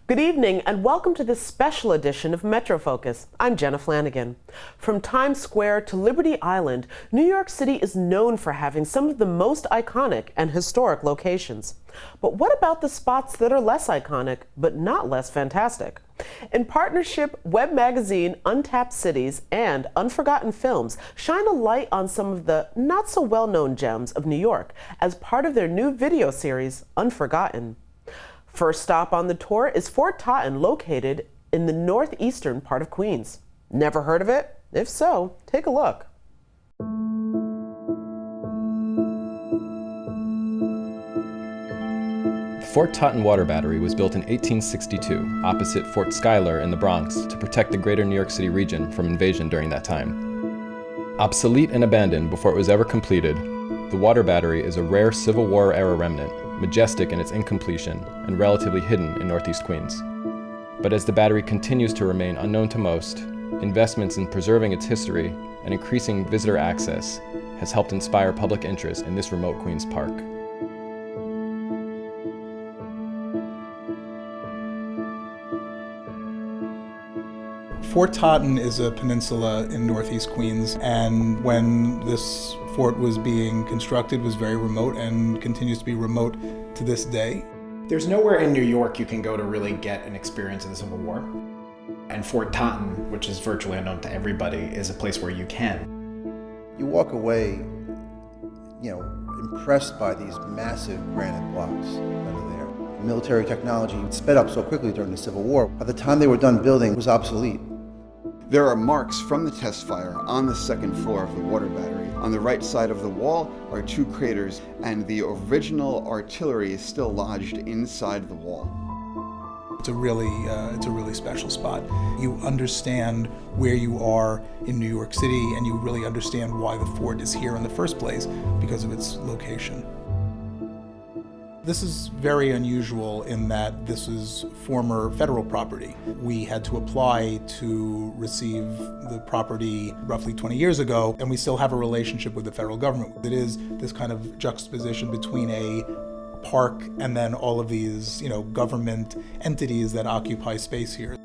Good evening and welcome to this special edition of Metro Focus. I'm Jenna Flanagan. From Times Square to Liberty Island, New York City is known for having some of the most iconic and historic locations. But what about the spots that are less iconic, but not less fantastic? In partnership, web magazine Untapped Cities and Unforgotten Films shine a light on some of the not so well-known gems of New York as part of their new video series, Unforgotten. First stop on the tour is Fort Totten, located in the northeastern part of Queens. Never heard of it? If so, take a look. The Fort Totten Water Battery was built in 1862 opposite Fort Schuyler in the Bronx to protect the greater New York City region from invasion during that time. Obsolete and abandoned before it was ever completed, the water battery is a rare Civil War-era remnant, majestic in its incompletion and relatively hidden in Northeast Queens. But as the battery continues to remain unknown to most, investments in preserving its history and increasing visitor access has helped inspire public interest in this remote Queens park. Fort Totten is a peninsula in northeast Queens, and when this fort was being constructed, was very remote and continues to be remote to this day. There's nowhere in New York you can go to really get an experience of the Civil War. And Fort Totten, which is virtually unknown to everybody, is a place where you can. You walk away, impressed by these massive granite blocks that are there. Military technology sped up so quickly during the Civil War. By the time they were done building, it was obsolete. There are marks from the test fire on the second floor of the water battery. On the right side of the wall are two craters, and the original artillery is still lodged inside the wall. It's a really special spot. You understand where you are in New York City, and you really understand why the fort is here in the first place because of its location. This is very unusual in that this is former federal property. We had to apply to receive the property roughly 20 years ago, and we still have a relationship with the federal government. It is this kind of juxtaposition between a park and then all of these, government entities that occupy space here.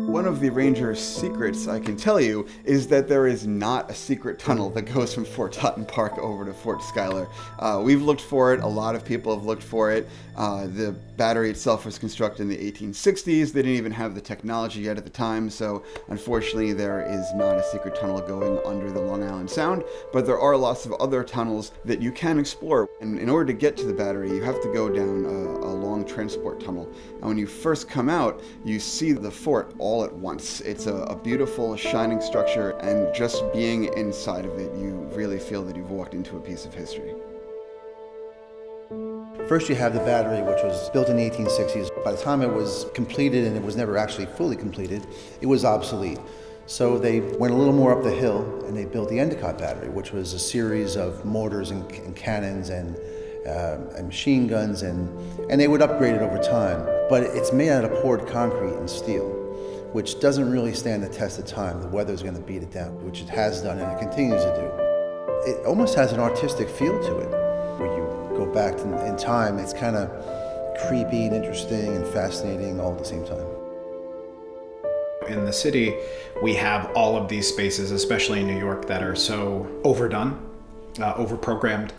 One of the Rangers' secrets, I can tell you, is that there is not a secret tunnel that goes from Fort Totten Park over to Fort Schuyler. We've looked for it, a lot of people have looked for it. The battery itself was constructed in the 1860s. They didn't even have the technology yet at the time, so unfortunately there is not a secret tunnel going under the Long Island Sound, but there are lots of other tunnels that you can explore. And in order to get to the battery, you have to go down a long transport tunnel. And when you first come out, you see the fort all at once. It's a beautiful, shining structure, and just being inside of it, you really feel that you've walked into a piece of history. First you have the battery, which was built in the 1860s. By the time it was completed, and it was never actually fully completed, it was obsolete. So they went a little more up the hill and they built the Endicott battery, which was a series of mortars and cannons and machine guns, and they would upgrade it over time. But it's made out of poured concrete and steel, which doesn't really stand the test of time. The weather's going to beat it down, which it has done and it continues to do. It almost has an artistic feel to it. When you go back in time, it's kind of creepy and interesting and fascinating all at the same time. In the city, we have all of these spaces, especially in New York, that are so overdone, overprogrammed,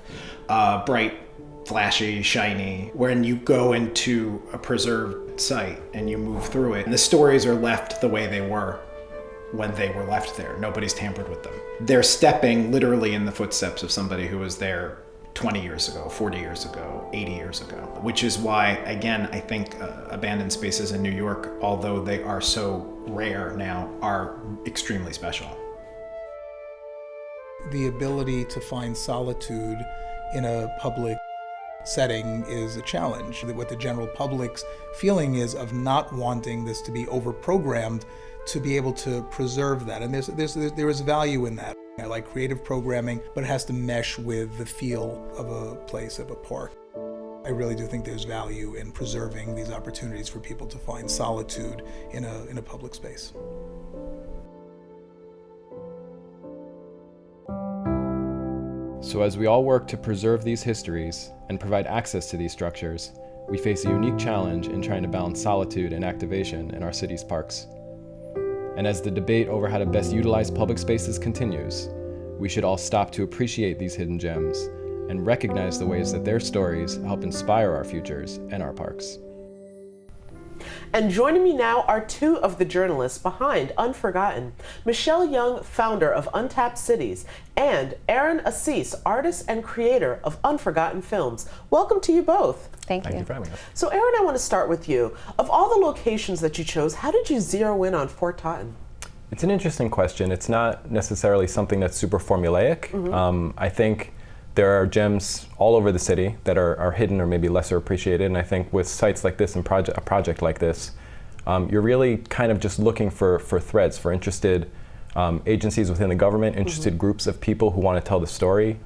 bright, flashy, shiny. When you go into a preserved site and you move through it, and the stories are left the way they were when they were left there. Nobody's tampered with them. They're stepping literally in the footsteps of somebody who was there 20 years ago, 40 years ago, 80 years ago, which is why, again, I think abandoned spaces in New York, although they are so rare now, are extremely special. The ability to find solitude in a public setting is a challenge. What the general public's feeling is of not wanting this to be over-programmed, to be able to preserve that. And there is value in that. I like creative programming, but it has to mesh with the feel of a place, of a park. I really do think there's value in preserving these opportunities for people to find solitude in a public space. So as we all work to preserve these histories and provide access to these structures, we face a unique challenge in trying to balance solitude and activation in our city's parks. And as the debate over how to best utilize public spaces continues, we should all stop to appreciate these hidden gems and recognize the ways that their stories help inspire our futures and our parks. And joining me now are two of the journalists behind Unforgotten, Michelle Young, founder of Untapped Cities, and Aaron Assis, artist and creator of Unforgotten Films. Welcome to you both. Thank you for having us. So Aaron, I want to start with you. Of all the locations that you chose, how did you zero in on Fort Totten? It's an interesting question. It's not necessarily something that's super formulaic. I think there are gems all over the city that are hidden or maybe lesser appreciated, and I think with sites like this and a project like this, you're really kind of just looking for threads, for interested agencies within the government, interested groups of people who want to tell the story,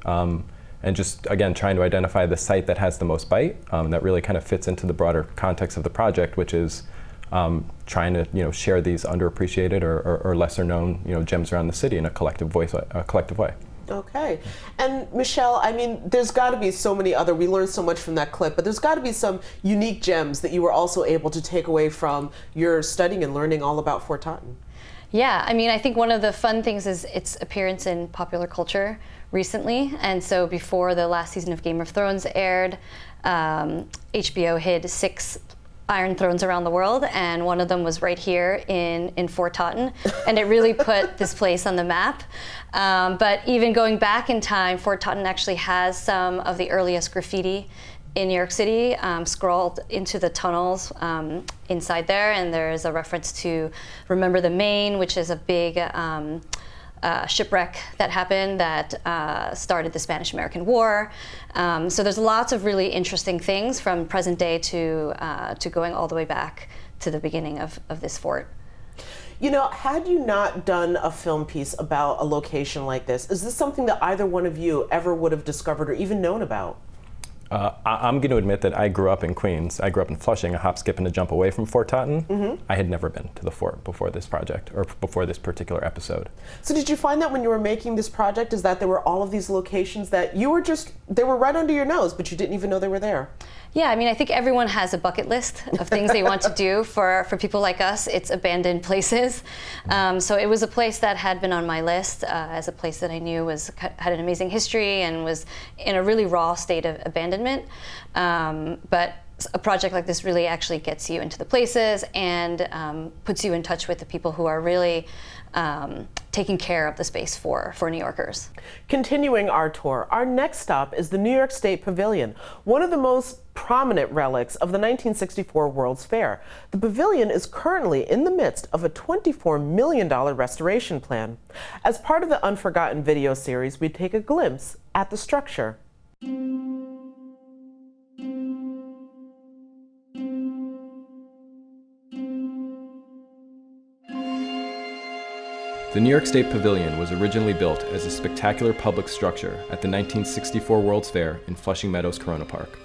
and just, again, trying to identify the site that has the most bite, that really kind of fits into the broader context of the project, which is trying to share these underappreciated or lesser known gems around the city in a collective way. Okay. And Michelle, I mean, there's got to be so many other, we learned so much from that clip, but there's got to be some unique gems that you were also able to take away from your studying and learning all about Fort Totten. Yeah, I mean, I think one of the fun things is its appearance in popular culture recently. And so before the last season of Game of Thrones aired, HBO hid 6 Iron Thrones around the world, and one of them was right here in Fort Totten, and it really put this place on the map. But even going back in time, Fort Totten actually has some of the earliest graffiti in New York City, scrawled into the tunnels inside there, and there is a reference to Remember the Maine, which is a big shipwreck that happened that started the Spanish-American War. So there's lots of really interesting things from present day to going all the way back to the beginning of this fort. You know, had you not done a film piece about a location like this, is this something that either one of you ever would have discovered or even known about? I'm going to admit that I grew up in Queens. I grew up in Flushing, a hop, skip, and a jump away from Fort Totten. I had never been to the fort before this project, or before this particular episode. So did you find that when you were making this project, is that there were all of these locations that you were they were right under your nose, but you didn't even know they were there? Yeah, I mean, I think everyone has a bucket list of things they want to do. For people like us, it's abandoned places. So it was a place that had been on my list as a place that I knew had an amazing history and was in a really raw state of abandonment. But a project like this really actually gets you into the places and puts you in touch with the people who are really taking care of the space for New Yorkers. Continuing our tour, our next stop is the New York State Pavilion, one of the most prominent relics of the 1964 World's Fair. The pavilion is currently in the midst of a $24 million restoration plan. As part of the Unforgotten video series, we take a glimpse at the structure. The New York State Pavilion was originally built as a spectacular public structure at the 1964 World's Fair in Flushing Meadows Corona Park.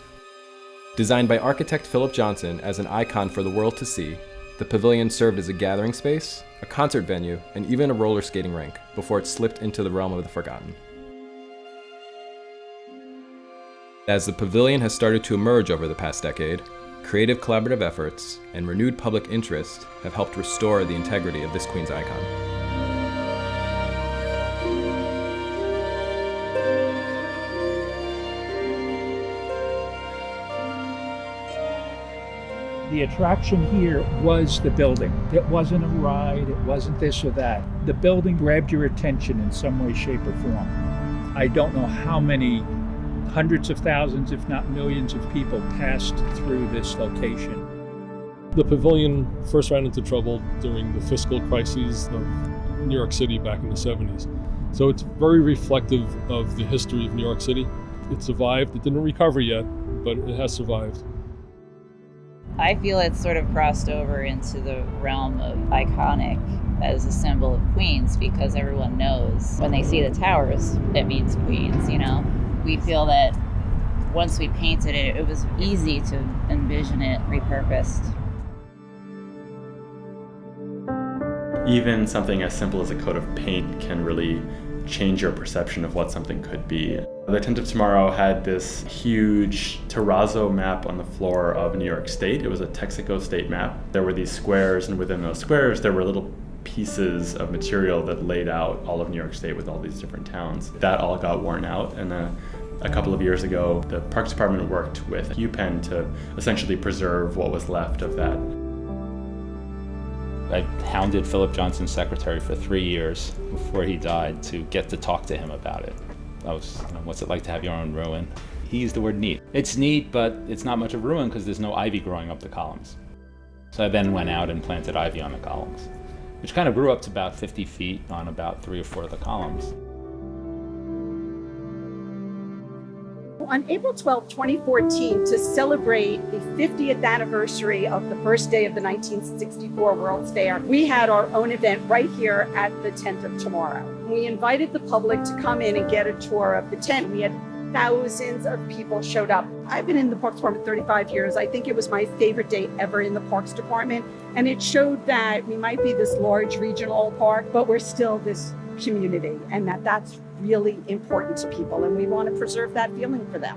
Designed by architect Philip Johnson as an icon for the world to see, the pavilion served as a gathering space, a concert venue, and even a roller skating rink before it slipped into the realm of the forgotten. As the pavilion has started to emerge over the past decade, creative collaborative efforts and renewed public interest have helped restore the integrity of this Queens icon. The attraction here was the building. It wasn't a ride, it wasn't this or that. The building grabbed your attention in some way, shape, or form. I don't know how many hundreds of thousands, if not millions of people passed through this location. The pavilion first ran into trouble during the fiscal crises of New York City back in the 70s. So it's very reflective of the history of New York City. It survived. It didn't recover yet, but it has survived. I feel it's sort of crossed over into the realm of iconic as a symbol of Queens, because everyone knows when they see the towers, it means Queens, you know? We feel that once we painted it, it was easy to envision it repurposed. Even something as simple as a coat of paint can really change your perception of what something could be. The Tent of Tomorrow had this huge terrazzo map on the floor of New York State. It was a Texaco state map. There were these squares, and within those squares there were little pieces of material that laid out all of New York State with all these different towns. That all got worn out, and a couple of years ago the Parks Department worked with UPenn to essentially preserve what was left of that. I hounded Philip Johnson's secretary for 3 years before he died to get to talk to him about it. What's it like to have your own ruin? He used the word neat. It's neat, but it's not much of a ruin because there's no ivy growing up the columns. So I then went out and planted ivy on the columns, which kind of grew up to about 50 feet on about 3 or 4 of the columns. On April 12, 2014, to celebrate the 50th anniversary of the first day of the 1964 World's Fair, we had our own event right here at the Tent of Tomorrow. We invited the public to come in and get a tour of the tent. We had thousands of people showed up. I've been in the Parks Department 35 years. I think it was my favorite day ever in the Parks Department. And it showed that we might be this large regional park, but we're still this community, and that's really important to people, and we want to preserve that feeling for them.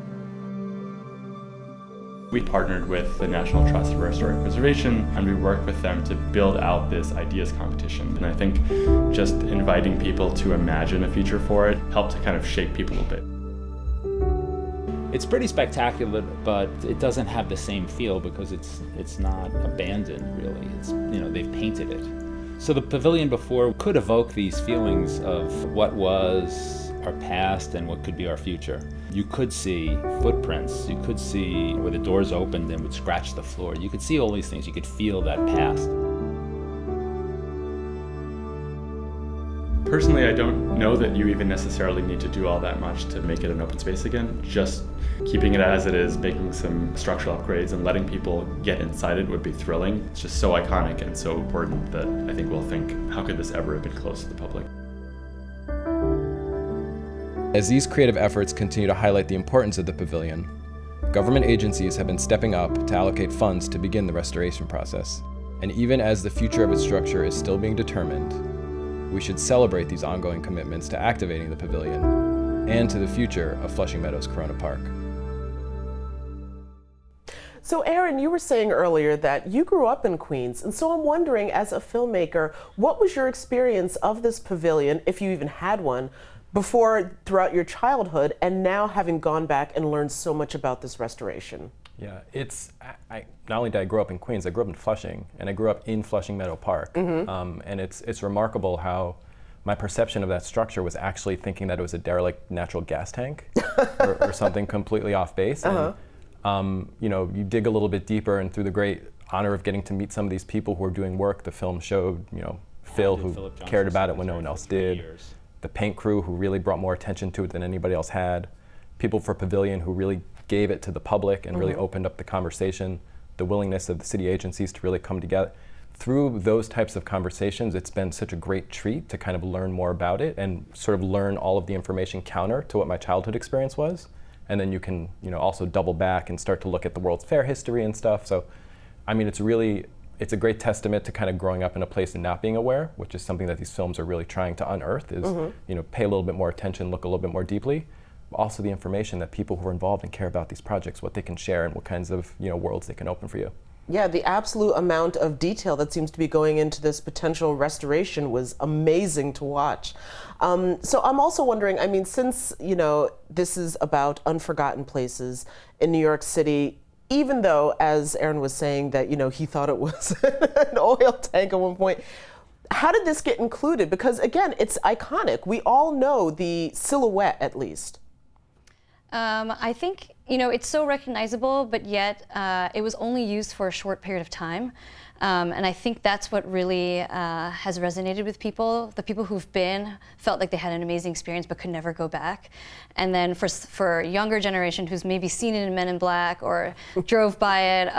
We partnered with the National Trust for Historic Preservation, and we worked with them to build out this ideas competition. And I think just inviting people to imagine a future for it helped to kind of shake people a bit. It's pretty spectacular, but it doesn't have the same feel because it's not abandoned, really. They've painted it. So the pavilion before could evoke these feelings of what was our past and what could be our future. You could see footprints. You could see where the doors opened and would scratch the floor. You could see all these things. You could feel that past. Personally, I don't know that you even necessarily need to do all that much to make it an open space again. Just keeping it as it is, making some structural upgrades, and letting people get inside it would be thrilling. It's just so iconic and so important that I think we'll think, how could this ever have been close to the public? As these creative efforts continue to highlight the importance of the pavilion, government agencies have been stepping up to allocate funds to begin the restoration process. And even as the future of its structure is still being determined, we should celebrate these ongoing commitments to activating the pavilion and to the future of Flushing Meadows Corona Park. So Aaron, you were saying earlier that you grew up in Queens, and so I'm wondering, as a filmmaker, what was your experience of this pavilion, if you even had one, throughout your childhood, and now having gone back and learned so much about this restoration? Yeah, not only did I grow up in Queens, I grew up in Flushing, and I grew up in Flushing Meadow Park. Mm-hmm. And it's remarkable how my perception of that structure was actually thinking that it was a derelict natural gas tank or something completely off base. Uh-huh. And, you dig a little bit deeper, and through the great honor of getting to meet some of these people who are doing work, the film showed, Phil, who cared about it when no one else did, the paint crew, who really brought more attention to it than anybody else had, people for Pavilion, who really gave it to the public and really opened up the conversation, the willingness of the city agencies to really come together. Through those types of conversations, it's been such a great treat to kind of learn more about it and sort of learn all of the information counter to what my childhood experience was. And then you can, also double back and start to look at the World's Fair history and stuff. So, it's a great testament to kind of growing up in a place and not being aware, which is something that these films are really trying to unearth, is, pay a little bit more attention, look a little bit more deeply. Also the information that people who are involved and care about these projects, what they can share and what kinds of worlds they can open for you. Yeah, the absolute amount of detail that seems to be going into this potential restoration was amazing to watch. So I'm also wondering, since this is about unforgotten places in New York City, even though, as Aaron was saying, that he thought it was an oil tank at one point, how did this get included? Because again, it's iconic. We all know the silhouette, at least. I think, it's so recognizable, but yet it was only used for a short period of time. And I think that's what really has resonated with people. The people who've been felt like they had an amazing experience but could never go back. And then for a younger generation who's maybe seen it in Men in Black or drove by it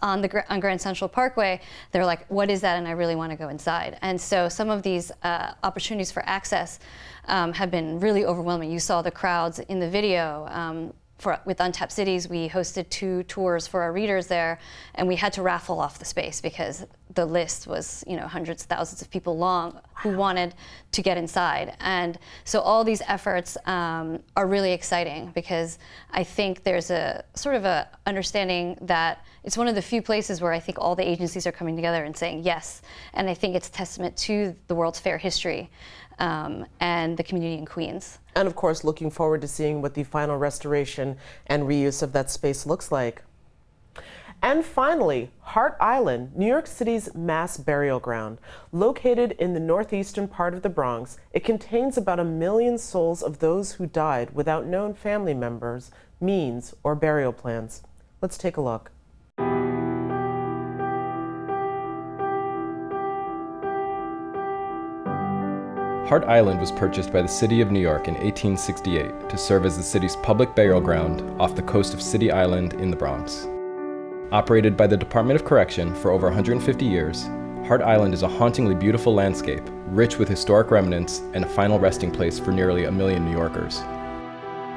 on Grand Central Parkway, they're like, what is that? And I really want to go inside. And so some of these opportunities for access have been really overwhelming. You saw the crowds in the video. with Untapped Cities, we hosted 2 tours for our readers there, and we had to raffle off the space because the list was, hundreds of thousands of people long who wanted to get inside. And so all these efforts are really exciting because I think there's a sort of a understanding that it's one of the few places where I think all the agencies are coming together and saying yes. And I think it's a testament to the World's Fair history and the community in Queens. And of course, looking forward to seeing what the final restoration and reuse of that space looks like. And finally, Hart Island, New York City's mass burial ground. Located in the northeastern part of the Bronx, it contains about 1 million souls of those who died without known family members, means, or burial plans. Let's take a look. Hart Island was purchased by the City of New York in 1868 to serve as the city's public burial ground off the coast of City Island in the Bronx. Operated by the Department of Correction for over 150 years, Hart Island is a hauntingly beautiful landscape, rich with historic remnants and a final resting place for nearly 1 million New Yorkers.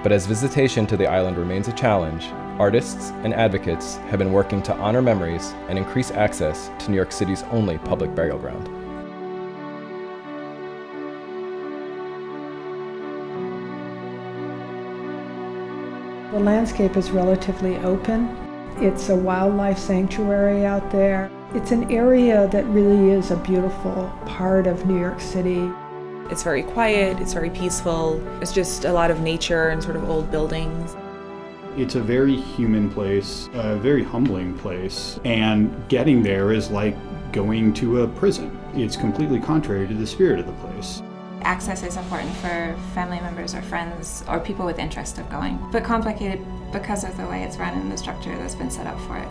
But as visitation to the island remains a challenge, artists and advocates have been working to honor memories and increase access to New York City's only public burial ground. The landscape is relatively open. It's a wildlife sanctuary out there. It's an area that really is a beautiful part of New York City. It's very quiet, it's very peaceful. It's just a lot of nature and sort of old buildings. It's a very human place, a very humbling place, and getting there is like going to a prison. It's completely contrary to the spirit of the place. Access is important for family members or friends or people with interest of going, but complicated because of the way it's run and the structure that's been set up for it.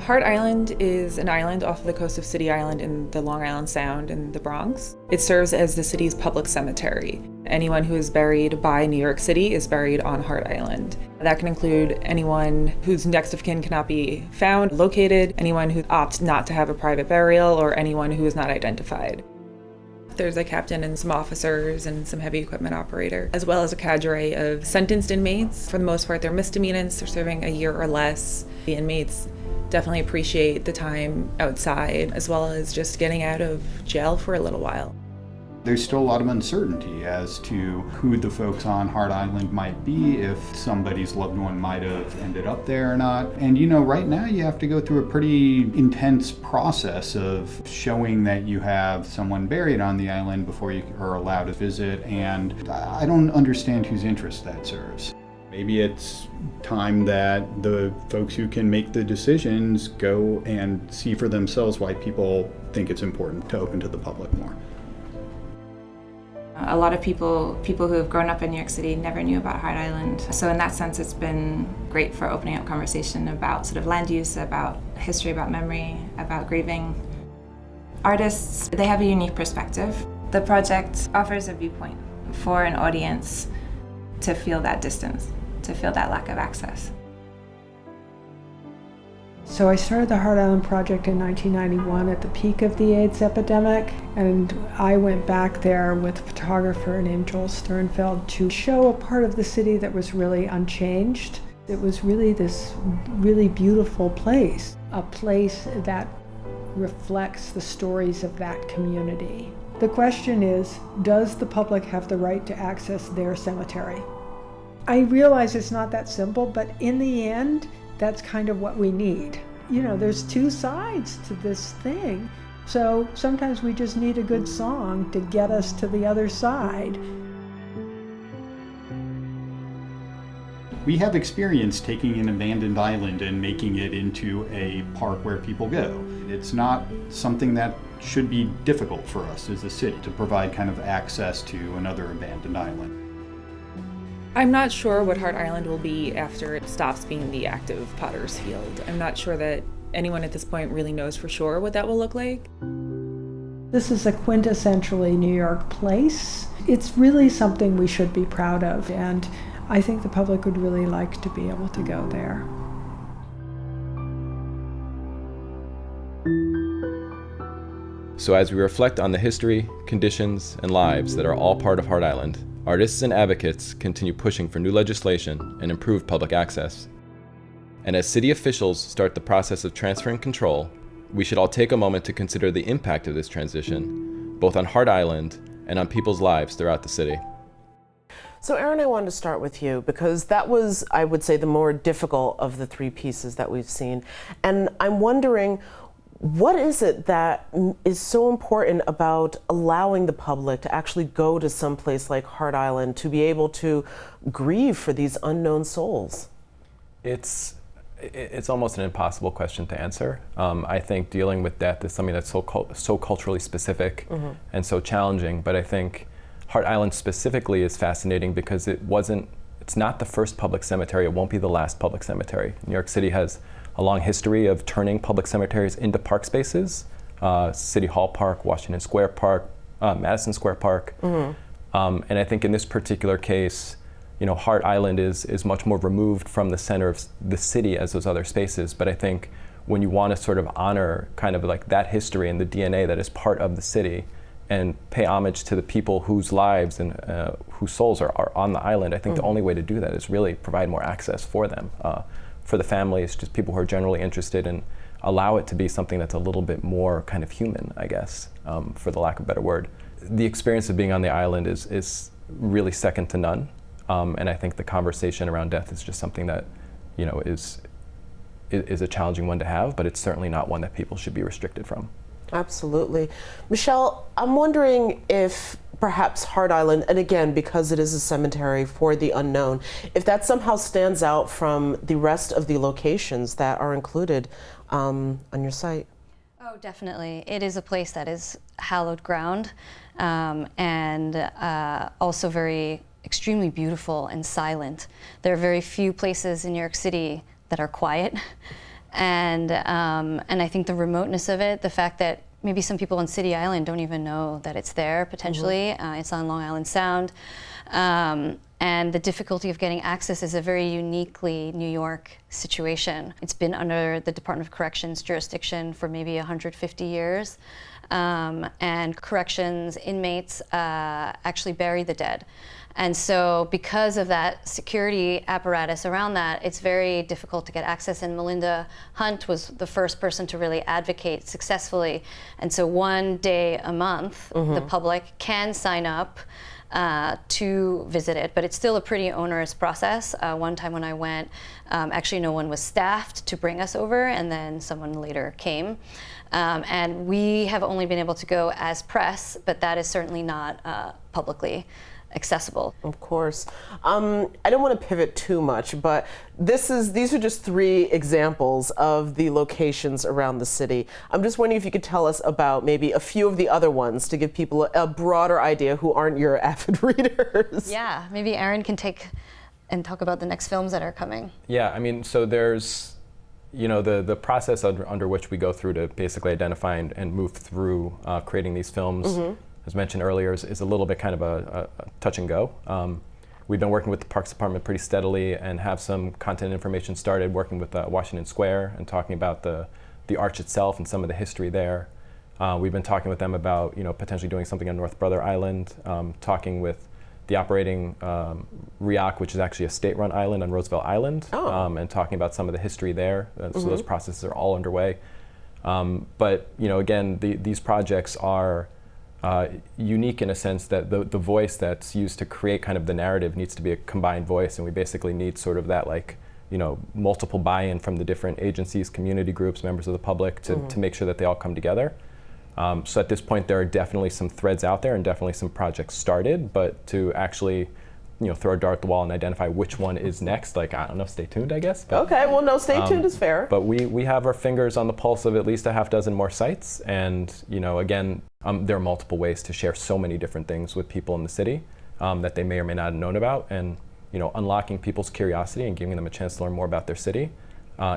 Hart Island is an island off the coast of City Island in the Long Island Sound in the Bronx. It serves as the city's public cemetery. Anyone who is buried by New York City is buried on Hart Island. That can include anyone whose next of kin cannot be found, located, anyone who opts not to have a private burial, or anyone who is not identified. There's a captain and some officers and some heavy equipment operator, as well as a cadre of sentenced inmates. For the most part, they're misdemeanants. They're serving a year or less. The inmates definitely appreciate the time outside, as well as just getting out of jail for a little while. There's still a lot of uncertainty as to who the folks on Hart Island might be, if somebody's loved one might have ended up there or not. And right now you have to go through a pretty intense process of showing that you have someone buried on the island before you are allowed to visit, and I don't understand whose interest that serves. Maybe it's time that the folks who can make the decisions go and see for themselves why people think it's important to open to the public more. A lot of people who have grown up in New York City never knew about Hart Island. So in that sense, it's been great for opening up conversation about sort of land use, about history, about memory, about grieving. Artists, they have a unique perspective. The project offers a viewpoint for an audience to feel that distance, to feel that lack of access. So I started the Hart Island Project in 1991 at the peak of the AIDS epidemic, and I went back there with a photographer named Joel Sternfeld to show a part of the city that was really unchanged. It was really this really beautiful place, a place that reflects the stories of that community. The question is, does the public have the right to access their cemetery? I realize it's not that simple, but in the end, that's kind of what we need. There's two sides to this thing. So sometimes we just need a good song to get us to the other side. We have experience taking an abandoned island and making it into a park where people go. It's not something that should be difficult for us as a city to provide kind of access to another abandoned island. I'm not sure what Hart Island will be after it stops being the active Potter's Field. I'm not sure that anyone at this point really knows for sure what that will look like. This is a quintessentially New York place. It's really something we should be proud of, and I think the public would really like to be able to go there. So as we reflect on the history, conditions, and lives that are all part of Hart Island, artists and advocates continue pushing for new legislation and improved public access. And as city officials start the process of transferring control, we should all take a moment to consider the impact of this transition, both on Hart Island and on people's lives throughout the city. So Aaron, I wanted to start with you because that was, I would say, the more difficult of the three pieces that we've seen. And I'm wondering, what is it that is so important about allowing the public to actually go to some place like Hart Island to be able to grieve for these unknown souls? It's almost an impossible question to answer. I think dealing with death is something that's so culturally specific and so challenging, but I think Hart Island specifically is fascinating because it's not the first public cemetery, it won't be the last public cemetery. New York City has a long history of turning public cemeteries into park spaces. City Hall Park, Washington Square Park, Madison Square Park. And I think in this particular case, Hart Island is much more removed from the center of the city as those other spaces. But I think when you want to sort of honor kind of like that history and the DNA that is part of the city and pay homage to the people whose lives and whose souls are on the island, I think the only way to do that is really provide more access for them. For the families, just people who are generally interested, and allow it to be something that's a little bit more kind of human, I guess, for the lack of a better word. The experience of being on the island is really second to none. And I think the conversation around death is just something that, is a challenging one to have, but it's certainly not one that people should be restricted from. Absolutely. Michelle, I'm wondering if perhaps Hart Island, and again, because it is a cemetery for the unknown, if that somehow stands out from the rest of the locations that are included on your site. Oh, definitely. It is a place that is hallowed ground, and also extremely beautiful and silent. There are very few places in New York City that are quiet. And I think the remoteness of it, the fact that maybe some people on City Island don't even know that it's there, potentially. It's on Long Island Sound. And the difficulty of getting access is a very uniquely New York situation. It's been under the Department of Corrections jurisdiction for maybe 150 years. And corrections inmates actually bury the dead. And so because of that security apparatus around that, it's very difficult to get access. And Melinda Hunt was the first person to really advocate successfully. And so one day a month, the public can sign up to visit it, but it's still a pretty onerous process. One time when I went, actually no one was staffed to bring us over, and then someone later came. And we have only been able to go as press, but that is certainly not publicly accessible. Of course. I don't want to pivot too much, but these are just three examples of the locations around the city. I'm just wondering if you could tell us about maybe a few of the other ones to give people a broader idea who aren't your avid readers. Yeah, maybe Aaron can take and talk about the next films that are coming. Yeah, I mean, so there's, the process under which we go through to basically identify and move through creating these films, as mentioned earlier, is a little bit kind of a touch and go. We've been working with the Parks Department pretty steadily and have some content information started, working with Washington Square and talking about the arch itself and some of the history there. We've been talking with them about potentially doing something on North Brother Island, talking with the operating RIAC, which is actually a state-run island on Roosevelt Island, and talking about some of the history there. So those processes are all underway. But again, these projects are unique in a sense that the voice that's used to create kind of the narrative needs to be a combined voice, and we basically need sort of that multiple buy-in from the different agencies, community groups, members of the public to make sure that they all come together. So at this point there are definitely some threads out there and definitely some projects started, but to actually throw a dart at the wall and identify which one is next, I don't know, stay tuned, I guess. But, okay, well, no, stay tuned is fair. But we have our fingers on the pulse of at least a half dozen more sites, and again, there are multiple ways to share so many different things with people in the city that they may or may not have known about, and unlocking people's curiosity and giving them a chance to learn more about their city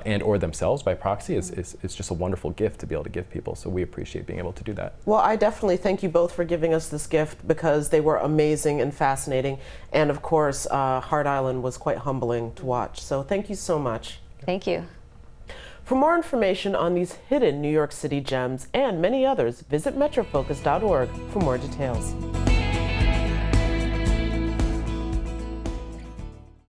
and or themselves by proxy is just a wonderful gift to be able to give people. So we appreciate being able to do that. Well, I definitely thank you both for giving us this gift because they were amazing and fascinating. And of course, Hart Island was quite humbling to watch. So thank you so much. Thank you. For more information on these hidden New York City gems and many others, visit metrofocus.org for more details.